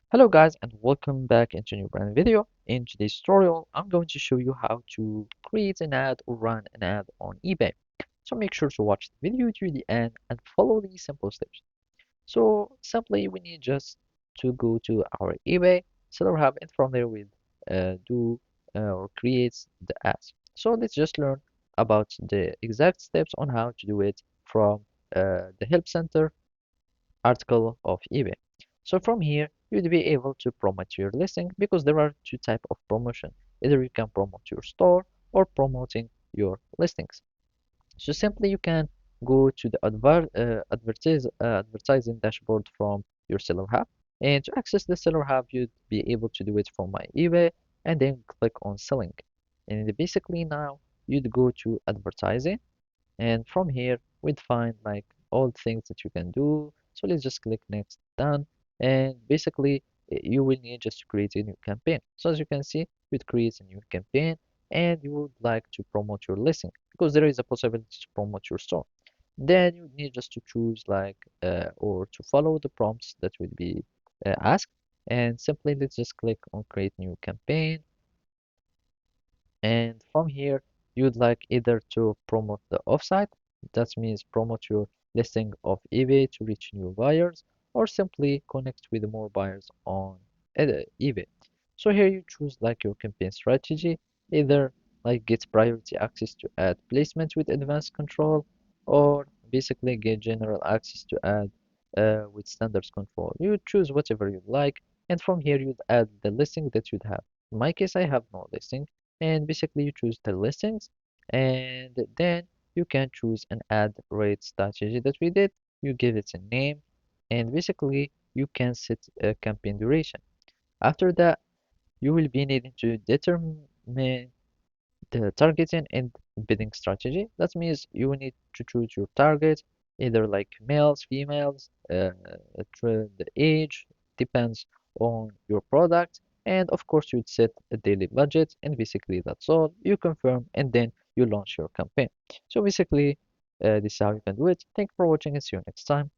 Hello guys and welcome back into a new brand new video. In today's tutorial, I'm going to show you how to create an ad or run an ad on eBay. So make sure to watch the video to the end and follow these simple steps. So simply we need just to go to our eBay Seller Hub and from there we do or create the ads. So let's just learn about the exact steps on how to do it from the Help Center article of eBay. So from here, you'd be able to promote your listing because there are two types of promotion. Either you can promote your store or promoting your listings. So simply you can go to the advertising dashboard from your Seller Hub. And to access the Seller Hub, you'd be able to do it from my eBay and then click on selling. And basically now you'd go to advertising and from here we'd find like all things that you can do. So let's just click next, done. And basically you will need just to create a new campaign. So as you can see, you'd create a new campaign and you would like to promote your listing because there is a possibility to promote your store. Then you need just to choose like or to follow the prompts that will be asked, and simply let's just click on create new campaign. And from here, you'd like either to promote the offsite, that means promote your listing of eBay to reach new buyers, or simply connect with more buyers on eBay. So here you choose like your campaign strategy, either like get priority access to ad placement with advanced control, or basically get general access to ad with standards control. You choose whatever you like, and from here you'd add the listing that you'd have. In my case, I have no listing, and basically you choose the listings, and then you can choose an ad rate strategy that we did. You give it a name, and basically you can set a campaign duration. After that, you will be needing to determine the targeting and bidding strategy. That means you will need to choose your target, either like males, females, the age, depends on your product. And of course, you'd set a daily budget, and basically that's all. You confirm, and then you launch your campaign. So basically, this is how you can do it. Thank you for watching, and see you next time.